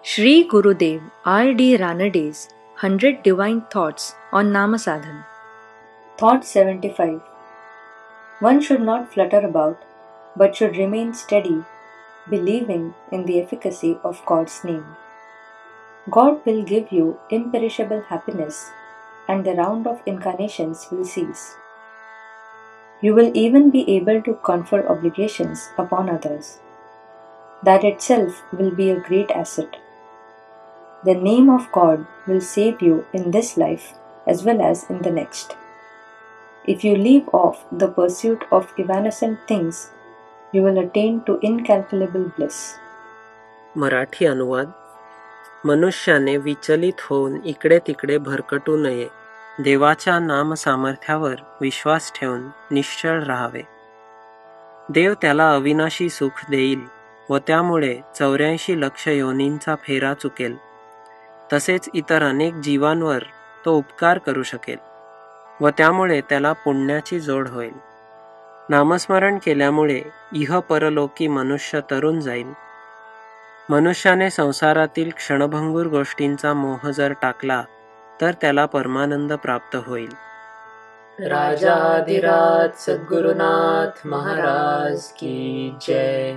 Shri Gurudev R.D. Ranede's 100 Divine Thoughts on Namasadhan. Thought 75. One should not flutter about, but should remain steady, believing in the efficacy of God's name. God will give you imperishable happiness, and the round of incarnations will cease. You will even be able to confer obligations upon others. That itself will be a great asset. The name of God will save you in this life as well as in the next. If you leave off the pursuit of evanescent things, you will attain to incalculable bliss. Marathi अनुवाद. मनुष्याने विचलित होऊन इकडे तिकडे भरकटू नये. देवाच्या नाम सामर्थ्यावर विश्वास ठेवून निश्चळ राहावे. देव त्याला अविनाशी सुख देईल व त्यामुळे 84 लक्ष योनींचा फेरा चुकेल. तसेच इतर अनेक जीवांवर तो उपकार करू शकेल व त्यामुळे त्याला पुण्याची जोड होईल. नामस्मरण केल्यामुळे इह परलोकी मनुष्य तरुण जाईल. मनुष्याने संसारातील क्षणभंगूर गोष्टींचा मोह जर टाकला तर त्याला परमानंद प्राप्त होईल. राजाधिराज सद्गुरुनाथ महाराज की जय.